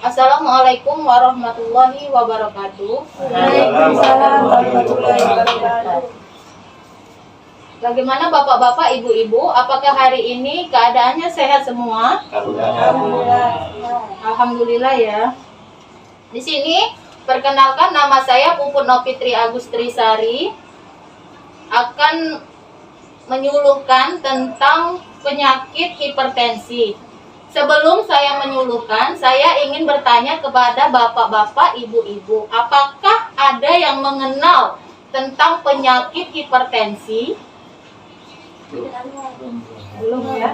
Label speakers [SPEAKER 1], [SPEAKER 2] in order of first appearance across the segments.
[SPEAKER 1] Assalamualaikum warahmatullahi wabarakatuh.
[SPEAKER 2] Waalaikumsalam warahmatullahi wabarakatuh.
[SPEAKER 1] Bagaimana bapak-bapak, ibu-ibu? Apakah hari ini keadaannya sehat semua?
[SPEAKER 2] Alhamdulillah.
[SPEAKER 1] Alhamdulillah ya. Di sini perkenalkan, nama saya Puput Novitri Agustrisari, akan menyuluhkan tentang penyakit hipertensi. Sebelum saya menyuluhkan, saya ingin bertanya kepada bapak-bapak, ibu-ibu, apakah ada yang mengenal tentang penyakit hipertensi? Belum ya?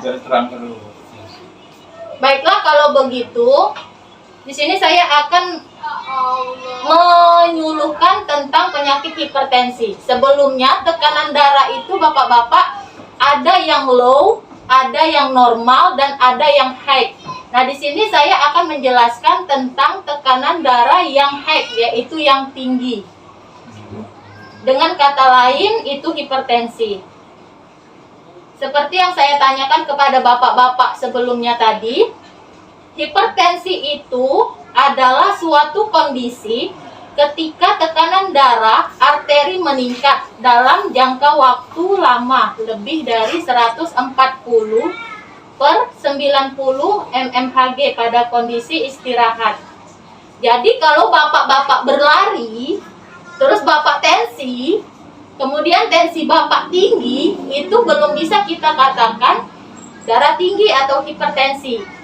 [SPEAKER 1] Baiklah, kalau begitu, di sini saya akan menyuluhkan tentang penyakit hipertensi. Sebelumnya, tekanan darah itu bapak-bapak ada yang low, ada yang normal, dan ada yang high. Nah, di sini saya akan menjelaskan tentang tekanan darah yang high, yaitu yang tinggi. Dengan kata lain, itu hipertensi. Seperti yang saya tanyakan kepada bapak-bapak sebelumnya tadi, hipertensi itu adalah suatu kondisi ketika tekanan darah arteri meningkat dalam jangka waktu lama, lebih dari 140 per 90 mmHg pada kondisi istirahat. Jadi kalau bapak-bapak berlari, terus bapak tensi, kemudian tensi bapak tinggi, itu belum bisa kita katakan darah tinggi atau hipertensi.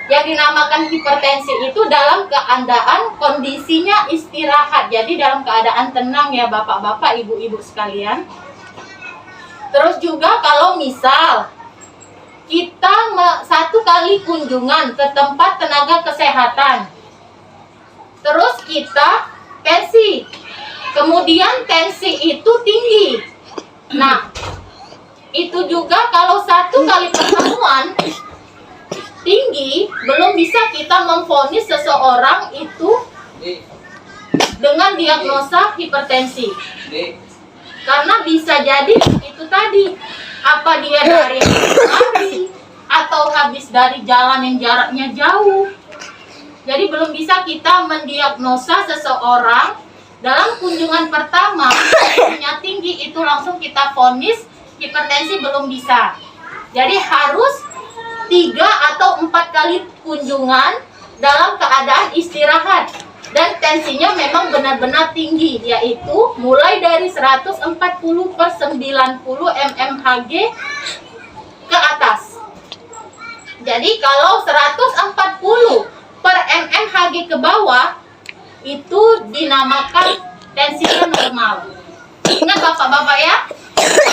[SPEAKER 1] Yang dinamakan hipertensi itu dalam keadaan kondisinya istirahat. Jadi dalam keadaan tenang ya bapak-bapak, ibu-ibu sekalian. Terus juga kalau misal kita satu kali kunjungan ke tempat tenaga kesehatan, terus kita tensi, kemudian tensi itu tinggi. Nah, itu juga kalau satu kali pertemuan tinggi, belum bisa kita memvonis seseorang itu dengan diagnosa hipertensi. Karena bisa jadi itu tadi, apa dia dari lari atau habis dari jalan yang jaraknya jauh. Jadi belum bisa kita mendiagnosa seseorang dalam kunjungan pertama tensinya tinggi, itu langsung kita vonis hipertensi, belum bisa. Jadi harus 3 atau 4 kali kunjungan dalam keadaan istirahat, dan tensinya memang benar-benar tinggi, yaitu mulai dari 140 per 90 mmHg ke atas. Jadi kalau 140 per mmHg ke bawah, itu dinamakan tensinya normal. Ingat bapak-bapak ya,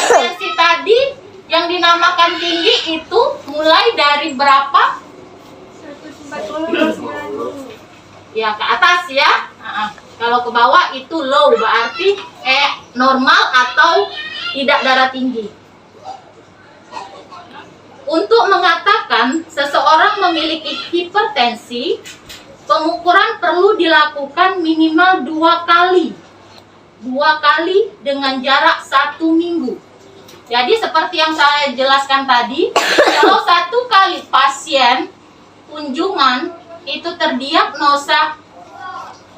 [SPEAKER 1] tensi tadi yang dinamakan tinggi itu mulai dari berapa?
[SPEAKER 2] 140.
[SPEAKER 1] Ya, ke atas ya. Kalau ke bawah itu low, berarti normal atau tidak darah tinggi. Untuk mengatakan seseorang memiliki hipertensi, pengukuran perlu dilakukan minimal 2 kali. 2 kali dengan jarak 1 minggu. Jadi seperti yang saya jelaskan tadi, kalau 1 kali pasien kunjungan itu terdiagnosa,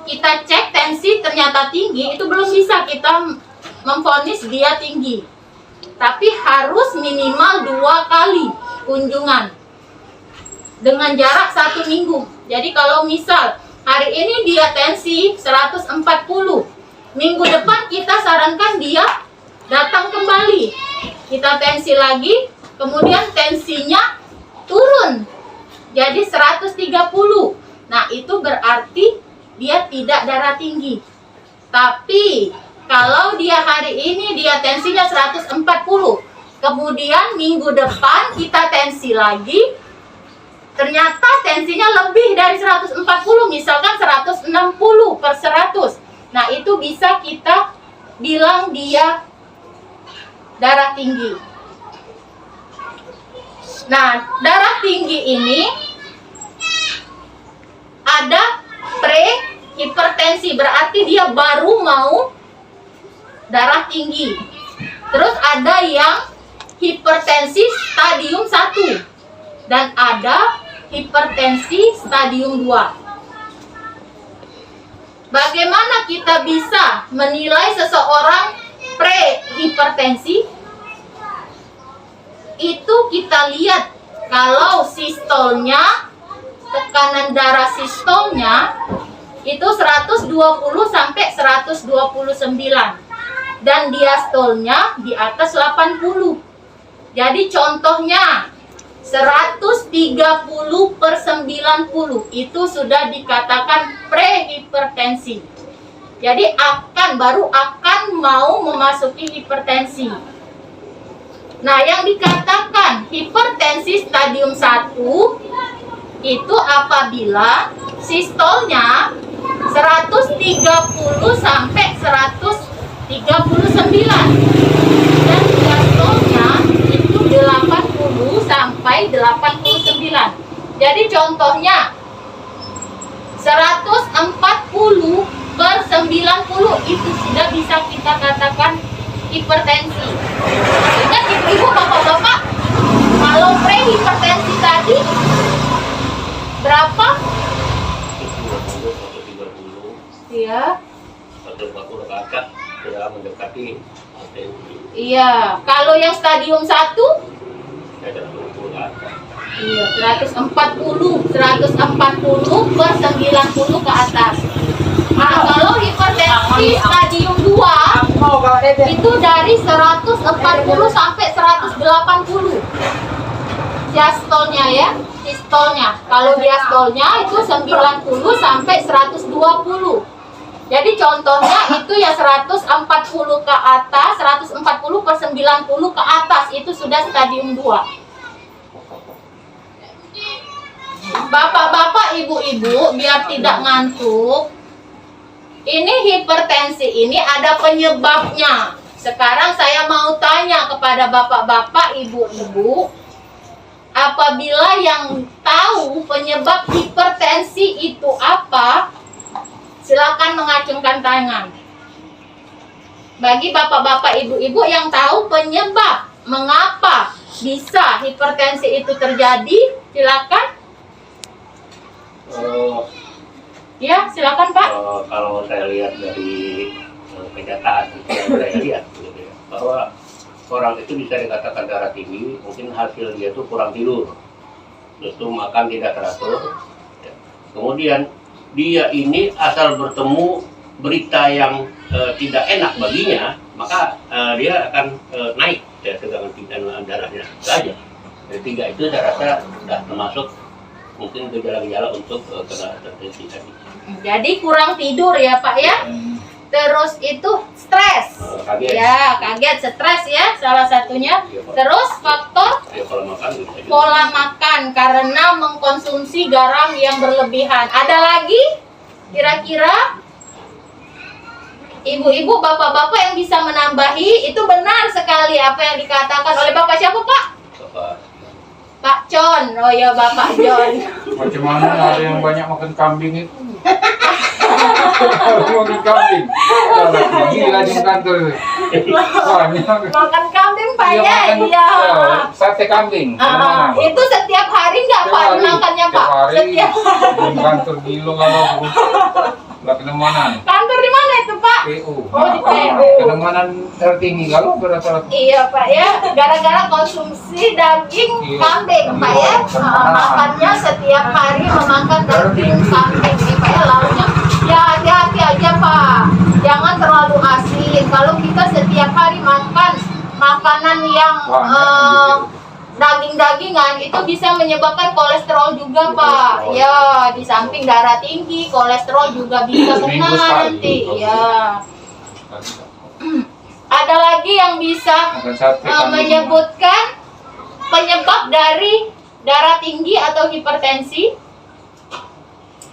[SPEAKER 1] kita cek tensi ternyata tinggi, itu belum bisa kita memvonis dia tinggi. Tapi harus minimal 2 kali kunjungan dengan jarak 1 minggu. Jadi kalau misal hari ini dia tensi 140, minggu depan kita sarankan dia datang kembali. Kita tensi lagi, kemudian tensinya turun jadi 130. Nah, itu berarti dia tidak darah tinggi. Tapi kalau dia hari ini dia tensinya 140, kemudian minggu depan kita tensi lagi, ternyata tensinya lebih dari 140, misalkan 160 per 100. Nah, itu bisa kita bilang dia darah tinggi. Nah, darah tinggi ini ada pre-hipertensi, berarti dia baru mau darah tinggi. Terus ada yang hipertensi stadium 1 dan ada hipertensi stadium 2. Bagaimana kita bisa menilai seseorang prehipertensi? Itu kita lihat kalau sistolnya, tekanan darah sistolnya itu 120 sampai 129 dan diastolnya di atas 80. Jadi contohnya 130/90 itu sudah dikatakan prehipertensi. Jadi baru akan mau memasuki hipertensi. Nah, yang dikatakan hipertensi stadium 1 itu apabila sistolnya 130 sampai 139 dan diastolnya itu 80 sampai 89. Jadi contohnya 140/90 itu sudah bisa kita katakan hipertensi. Ingat ibu-ibu, bapak-bapak, kalau prehipertensi tadi berapa?
[SPEAKER 3] 30
[SPEAKER 1] Iya.
[SPEAKER 3] atau 40 ke atas sudah mendekati hipertensi.
[SPEAKER 1] Iya, kalau yang stadium 1
[SPEAKER 3] Ya, 120 ke atas.
[SPEAKER 1] iya, 140/90 ke atas. Nah, kalau hipertensi stadium 2 itu dari 140 sampai 180 diastolnya ya, sistolnya. Kalau diastolnya itu 90 sampai 120. Jadi contohnya itu ya 140 ke atas, 140/90 ke atas itu sudah stadium 2. Bapak-bapak, ibu-ibu, biar tidak ngantuk, ini hipertensi ini ada penyebabnya. Sekarang saya mau tanya kepada bapak-bapak, ibu-ibu, apabila yang tahu penyebab hipertensi itu apa, silakan mengacungkan tangan. Bagi bapak-bapak, ibu-ibu yang tahu penyebab mengapa bisa hipertensi itu terjadi, silakan. Ya, silakan Pak.
[SPEAKER 3] Kalau saya lihat dari kenyataan yang saya lihat gitu ya, bahwa orang itu bisa dikatakan darah tinggi, mungkin hasil dia itu kurang tidur, terus itu makan tidak teratur, ya. Kemudian dia ini asal bertemu berita yang tidak enak baginya, maka dia akan naik ya, tegangan darahnya saja. Dari 3 itu saya rasa sudah termasuk mungkin gejala-gejala untuk kena hipertensi tadi.
[SPEAKER 1] Jadi kurang tidur ya Pak ya. Terus itu stres.
[SPEAKER 3] Kaget.
[SPEAKER 1] Ya, kaget, stres ya salah satunya.
[SPEAKER 3] Iya, Pak.
[SPEAKER 1] Terus faktor
[SPEAKER 3] Ya, pola makan bisa juga.
[SPEAKER 1] pola makan karena mengkonsumsi garam yang berlebihan. Ada lagi kira-kira ibu-ibu, bapak-bapak yang bisa menambahi? Itu benar sekali apa yang dikatakan oleh Bapak siapa Pak?
[SPEAKER 3] Bapak.
[SPEAKER 1] Pak John. Oh ya, Bapak John.
[SPEAKER 4] Macam mana ada yang banyak makan kambing itu? Makan kambing. Gila di kantor. Banyak.
[SPEAKER 1] Makan kambing Pak
[SPEAKER 4] Iya,
[SPEAKER 1] ya?
[SPEAKER 4] makan-
[SPEAKER 1] Iya.
[SPEAKER 4] Sate kambing. Mana?
[SPEAKER 1] Itu setiap hari nggak
[SPEAKER 4] Setiap
[SPEAKER 1] Pak
[SPEAKER 4] hari.
[SPEAKER 1] makannya
[SPEAKER 4] Setiap
[SPEAKER 1] Pak?
[SPEAKER 4] hari.
[SPEAKER 1] Setiap
[SPEAKER 4] Di kantor gilo kalau nggak kenemanan.
[SPEAKER 1] kantor di mana itu Pak?
[SPEAKER 4] PU.
[SPEAKER 1] Oh, di PU.
[SPEAKER 4] Kenemanan tertinggi kalau berat-berat.
[SPEAKER 1] Iya Pak ya, gara-gara konsumsi daging
[SPEAKER 4] Iya.
[SPEAKER 1] kambing Pak ya. Makannya setiap hari memakan daging kambing nih Pak ya, lauknya. Ya hati-hati aja Pak, jangan terlalu asin. Kalau kita setiap hari makan makanan yang daging-dagingan itu bisa menyebabkan kolesterol juga Pak. Ya, di samping darah tinggi, kolesterol juga bisa kena
[SPEAKER 4] Seminggu sekali.
[SPEAKER 1] nanti. Ya. Ada lagi yang bisa
[SPEAKER 4] Makan sate kambing.
[SPEAKER 1] menyebutkan penyebab dari darah tinggi atau hipertensi?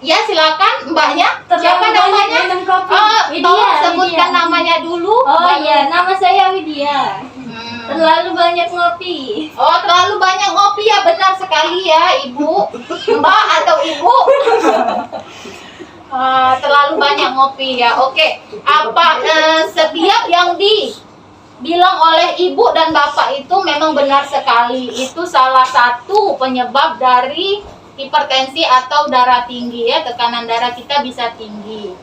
[SPEAKER 1] Ya, silakan Mbaknya. Siapa namanya?
[SPEAKER 2] Minum kopi.
[SPEAKER 1] Tolong sebutkan namanya dulu.
[SPEAKER 2] Oh
[SPEAKER 1] Baru-
[SPEAKER 2] iya, nama saya Widya.
[SPEAKER 1] Hmm.
[SPEAKER 2] Terlalu banyak ngopi.
[SPEAKER 1] Oh, terlalu banyak ngopi ya, benar sekali ya, Ibu. Mbak atau Ibu? Terlalu banyak ngopi ya. Oke. Setiap yang dibilang oleh Ibu dan Bapak itu memang benar sekali. Itu salah satu penyebab dari hipertensi atau darah tinggi ya, tekanan darah kita bisa tinggi.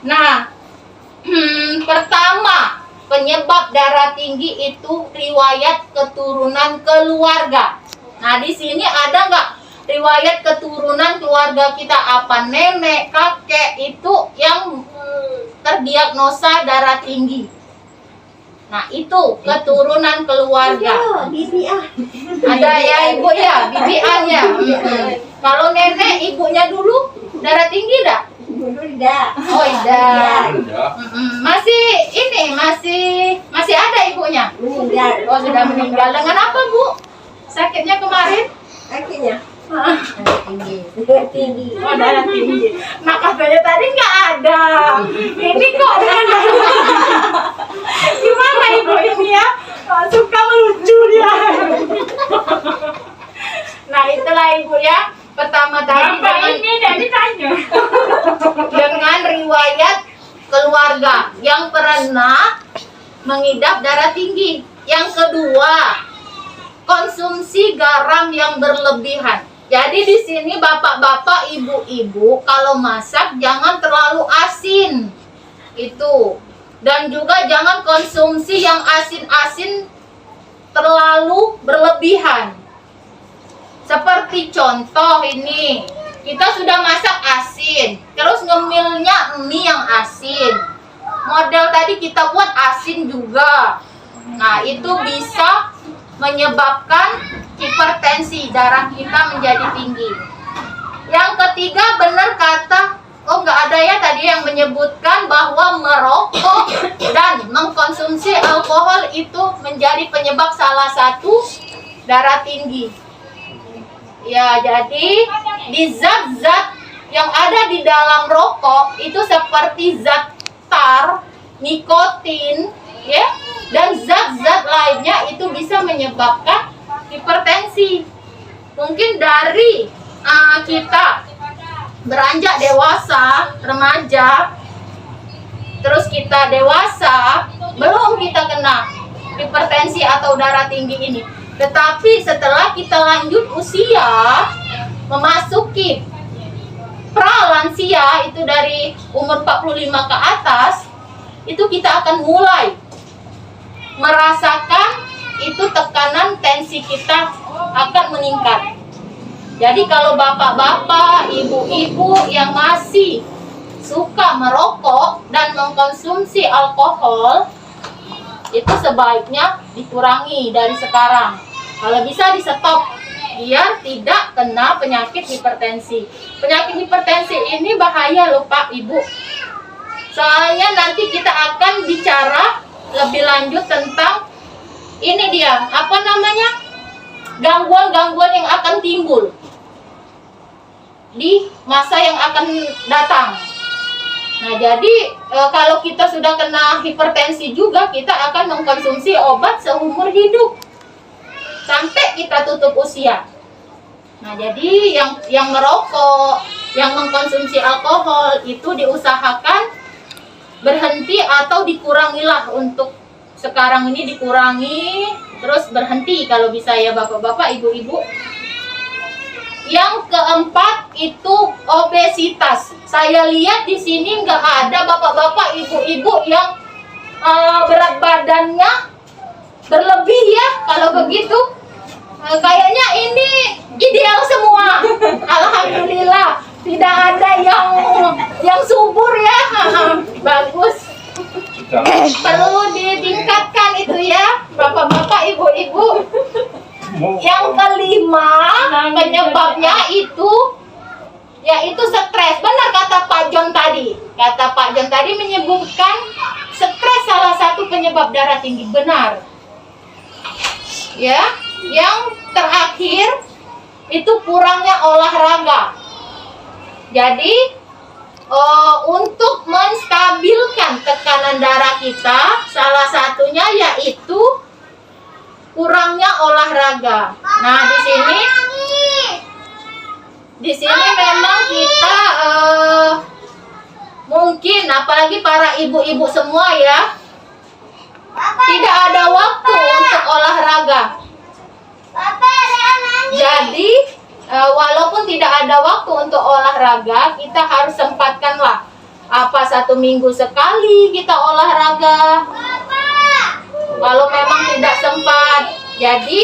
[SPEAKER 1] Nah, pertama penyebab darah tinggi itu riwayat keturunan keluarga. Nah, di sini ada nggak riwayat keturunan keluarga kita, apa nenek, kakek itu yang terdiagnosa darah tinggi? Nah, itu keturunan keluarga. Ada ya ibu ya, bibian ya. Kalau nenek ibunya dulu darah tinggi enggak? Oh, tidak. Masih ini masih ada ibunya? Oh, sudah meninggal. Dengan apa, Bu? Sakitnya kemarin?
[SPEAKER 2] Tinggi.
[SPEAKER 1] Oh, darah tinggi. Nah, katanya tadi nggak ada. Ini kok dengan gimana ibu ini ya? Suka melucu dia. Nah, itulah ibu ya. Pertama tadi dengan riwayat keluarga yang pernah mengidap darah tinggi. Yang kedua, konsumsi garam yang berlebihan. Jadi di sini bapak-bapak, ibu-ibu kalau masak jangan terlalu asin. Itu. Dan juga jangan konsumsi yang asin-asin terlalu berlebihan. Seperti contoh ini, kita sudah masak asin, terus ngemilnya mie yang asin. Model tadi kita buat asin juga. Nah, itu bisa menyebabkan hipertensi, darah kita menjadi tinggi. Yang ketiga, benar kata, nggak ada ya tadi yang menyebutkan bahwa merokok dan mengkonsumsi alkohol itu menjadi penyebab salah satu darah tinggi. Ya, jadi di zat-zat yang ada di dalam rokok itu seperti zat tar, nikotin, ya, dan zat-zat lainnya itu bisa menyebabkan hipertensi. Mungkin dari kita beranjak dewasa, remaja, terus kita dewasa, belum kita kena hipertensi atau darah tinggi ini. Tetapi setelah kita lanjut usia, memasuki pralansia, itu dari umur 45 ke atas, itu kita akan mulai merasakan itu tekanan tensi kita akan meningkat. Jadi kalau bapak-bapak, ibu-ibu yang masih suka merokok dan mengkonsumsi alkohol, itu sebaiknya dikurangi dari sekarang. Kalau bisa di stop biar tidak kena penyakit hipertensi. Penyakit hipertensi ini bahaya loh Pak, Ibu. Soalnya nanti kita akan bicara lebih lanjut tentang ini dia, apa namanya? Gangguan-gangguan yang akan timbul di masa yang akan datang. Nah, jadi kalau kita sudah kena hipertensi juga, kita akan mengkonsumsi obat seumur hidup sampai kita tutup usia. Nah, jadi yang merokok, yang mengkonsumsi alkohol itu diusahakan berhenti atau dikurangilah. Untuk sekarang ini dikurangi, terus berhenti kalau bisa ya bapak-bapak, ibu-ibu. Yang keempat itu obesitas. Saya lihat di sini nggak ada bapak-bapak, ibu-ibu yang berat badannya berlebih ya. Kalau begitu, kayaknya ini ideal semua. Alhamdulillah, tidak ada yang subur ya. Bagus. Perlu ditingkatkan itu ya, bapak-bapak, ibu-ibu. Yang kelima, penyebabnya itu yaitu stres. Benar kata Pak John tadi. Kata Pak John tadi menyebutkan stres salah satu penyebab darah tinggi. Benar. Ya, yang terakhir itu kurangnya olahraga. Jadi untuk menstabilkan tekanan darah kita, salah satunya yaitu kurangnya olahraga. Nah, di sini memang kita mungkin apalagi para ibu-ibu semua ya, tidak ada waktu untuk olahraga. Jadi walaupun tidak ada waktu untuk olahraga, kita harus sempatkanlah. Apa 1 minggu sekali kita olahraga. Kalau memang tidak sempat, jadi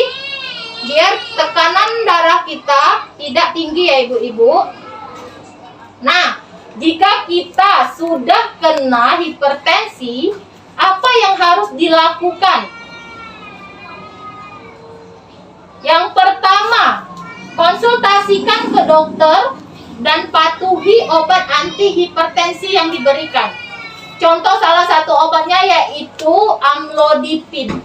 [SPEAKER 1] biar tekanan darah kita tidak tinggi ya ibu-ibu. Nah, jika kita sudah kena hipertensi, apa yang harus dilakukan? Yang pertama, konsultasikan ke dokter dan patuhi obat anti hipertensi yang diberikan. Contoh salah satu obatnya yaitu amlodipin.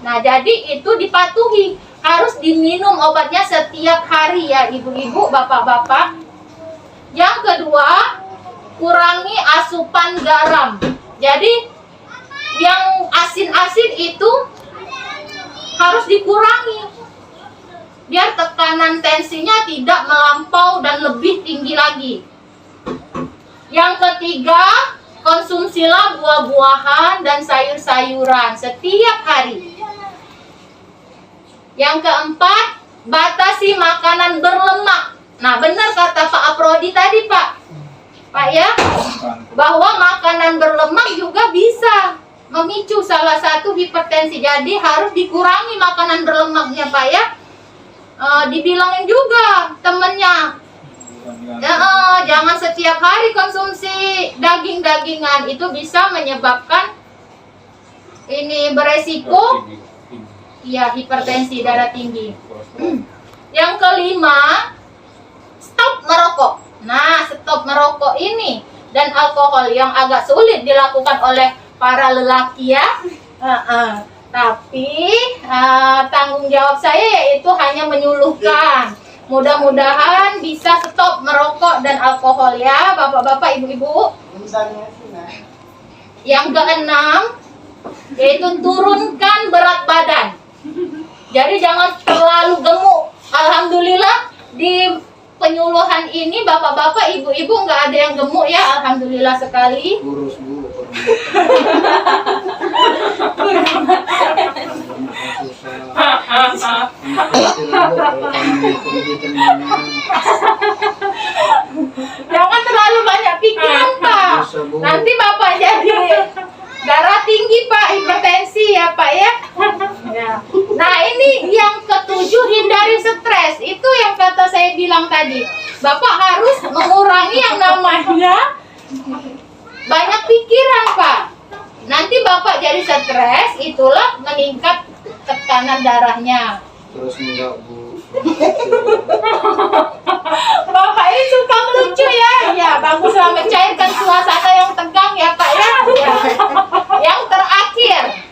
[SPEAKER 1] Nah, jadi itu dipatuhi, harus diminum obatnya setiap hari ya ibu-ibu, bapak-bapak. Yang kedua, kurangi asupan garam. Jadi yang asin-asin itu harus dikurangi, biar tekanan tensinya tidak melampau dan lebih tinggi lagi. Yang ketiga, konsumsilah buah-buahan dan sayur-sayuran setiap hari. Yang keempat, batasi makanan berlemak. Nah, benar kata Pak Aprodi tadi, Pak ya, bahwa makanan berlemak juga bisa memicu salah satu hipertensi. Jadi harus dikurangi makanan berlemaknya, Pak ya. Dibilangin juga temennya, jangan setiap hari konsumsi daging-dagingan, itu bisa menyebabkan ini beresiko ya hipertensi darah tinggi. Yang kelima, stop merokok. Nah, stop merokok ini dan alkohol yang agak sulit dilakukan oleh para lelaki ya. Tapi tanggung jawab saya yaitu hanya menyuluhkan. Mudah-mudahan bisa stop merokok dan alkohol ya, bapak-bapak, ibu-ibu. Yang keenam, yaitu turunkan berat badan. Jadi jangan terlalu gemuk. Alhamdulillah di penyuluhan ini bapak-bapak, ibu-ibu nggak ada yang gemuk ya, alhamdulillah sekali.
[SPEAKER 5] Kurus bu.
[SPEAKER 1] Jangan terlalu banyak pikiran Pak. Nanti bapak jadi darah tinggi Pak, hipertensi ya Pak ya. Nah ini yang ketujuh, hindari stres. Itu yang kata saya bilang tadi. Bapak harus mengurangi yang namanya banyak pikiran Pak. Nanti bapak jadi stres, itulah meningkat tekanan darahnya.
[SPEAKER 5] Terus enggak bu.
[SPEAKER 1] Bapak ini suka melucu ya. Ya baguslah mencairkan suasana yang tegang ya Pak ya. Yang terakhir,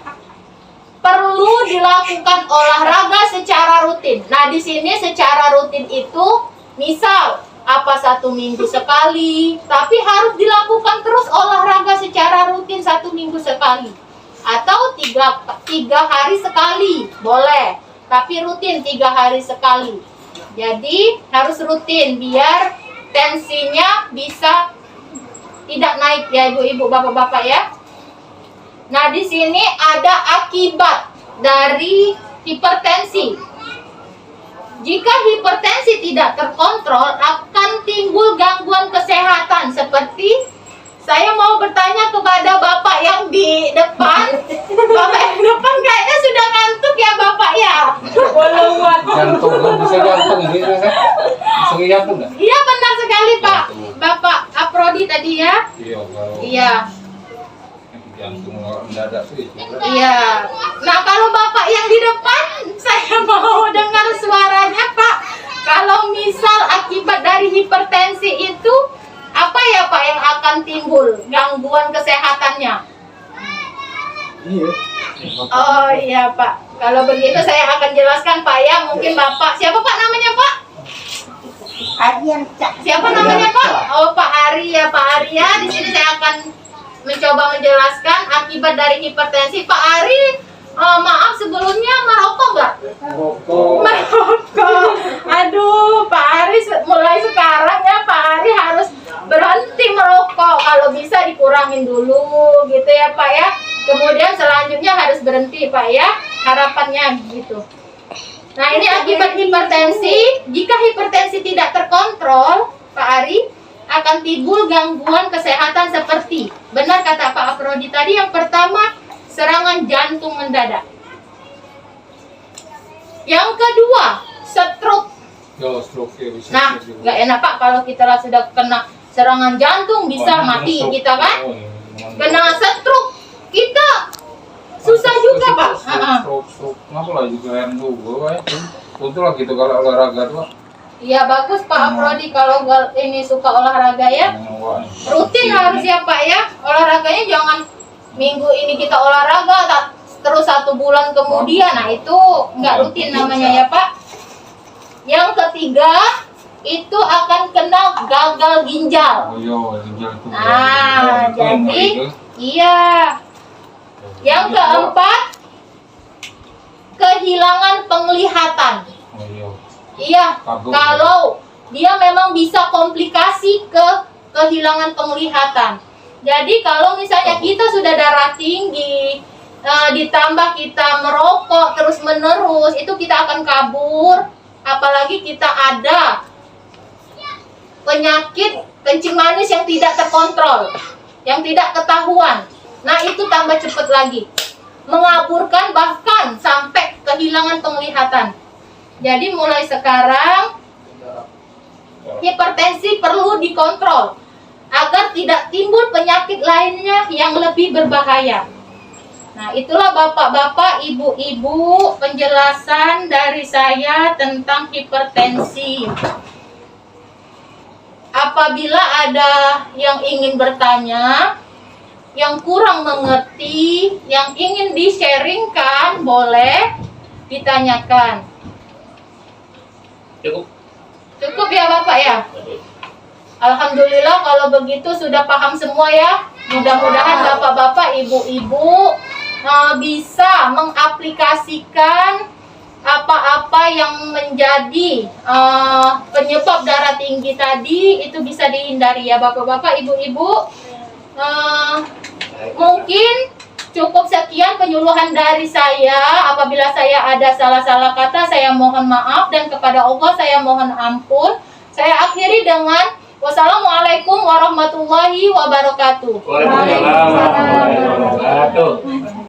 [SPEAKER 1] perlu dilakukan olahraga secara rutin. Nah di sini secara rutin itu misal apa 1 minggu sekali, tapi harus dilakukan terus olahraga secara rutin 1 minggu sekali, atau 3 hari sekali boleh, tapi rutin 3 hari sekali. Jadi harus rutin biar tensinya bisa tidak naik ya ibu-ibu, bapak-bapak ya. Nah di sini ada akibat dari hipertensi. Jika hipertensi tidak terkontrol, akan timbul gangguan kesehatan. Seperti saya mau bertanya kepada bapak yang di depan. Bapak yang di depan kayaknya sudah ngantuk ya bapak ya.
[SPEAKER 4] Jantung kan bisa jantung ini bisa jantung nggak?
[SPEAKER 1] Iya benar sekali Pak. Bapak Aprodi tadi ya.
[SPEAKER 4] Iya kalau
[SPEAKER 1] Iya.
[SPEAKER 4] jantung mendadak sih.
[SPEAKER 1] Iya. Nah kalau bapak yang di depan, saya mau dengar suaranya Pak. Kalau misal akibat dari hipertensi itu, apa ya Pak yang akan timbul gangguan kesehatannya?
[SPEAKER 5] Iya.
[SPEAKER 1] Oh iya Pak. Kalau begitu saya akan jelaskan Pak ya. Mungkin bapak, siapa Pak namanya Pak? Siapa namanya Pak? Oh Pak Ari ya Pak Ari ya. Di sini saya akan mencoba menjelaskan akibat dari hipertensi. Pak Ari, maaf sebelumnya merokok nggak? Merokok. Aduh, Pak Ari mulai sekarang ya Pak Ari harus berhenti merokok. Kalau bisa dikurangin dulu gitu ya Pak ya. Kemudian selanjutnya harus berhenti Pak ya. Harapannya gitu. Nah, ini akibat hipertensi. Jika hipertensi tidak terkontrol, Pak Ari, akan timbul gangguan kesehatan seperti, benar kata Pak Afrodi tadi, yang pertama, serangan jantung mendadak. Yang kedua, stroke.
[SPEAKER 4] Yo, stroke ya bisa.
[SPEAKER 1] Nah, nggak enak Pak kalau kita lah sudah kena serangan jantung, bisa mati kita kan. Kena stroke, kita susah juga Pak.
[SPEAKER 4] Stroke, kenapa lah juga yang dulu, Betul lah gitu kalau olahraga tuh.
[SPEAKER 1] Iya bagus Pak Afrodi kalau ini suka olahraga ya. Rutin harus ya Pak ya. Olahraganya jangan minggu ini kita olahraga terus 1 bulan kemudian. Nah itu nggak rutin namanya ya Pak. Yang ketiga itu akan kena gagal ginjal.
[SPEAKER 4] Oh iya, ginjal itu.
[SPEAKER 1] Nah jadi iya. Yang keempat kehilangan penglihatan.
[SPEAKER 4] Oh iya.
[SPEAKER 1] Iya,
[SPEAKER 4] Kabur,
[SPEAKER 1] kalau dia memang bisa komplikasi ke kehilangan penglihatan. Jadi kalau misalnya kita sudah darah tinggi, ditambah kita merokok terus menerus, itu kita akan kabur. Apalagi kita ada penyakit kencing manis yang tidak terkontrol, yang tidak ketahuan. Nah itu tambah cepat lagi, mengaburkan bahkan sampai kehilangan penglihatan. Jadi mulai sekarang hipertensi perlu dikontrol agar tidak timbul penyakit lainnya yang lebih berbahaya. Nah, itulah Bapak-bapak, Ibu-ibu penjelasan dari saya tentang hipertensi. Apabila ada yang ingin bertanya, yang kurang mengerti, yang ingin di-sharingkan, boleh ditanyakan. Cukup ya Bapak ya? Alhamdulillah kalau begitu sudah paham semua ya. Mudah-mudahan Bapak-bapak, Ibu-ibu bisa mengaplikasikan apa-apa yang menjadi penyebab darah tinggi tadi, itu bisa dihindari ya Bapak-bapak, Ibu-ibu. Mungkin cukup sekian penyuluhan dari saya. Apabila saya ada salah-salah kata, saya mohon maaf, dan kepada Allah saya mohon ampun. Saya akhiri dengan wassalamualaikum warahmatullahi wabarakatuh.
[SPEAKER 3] Waalaikumsalam warahmatullahi wabarakatuh.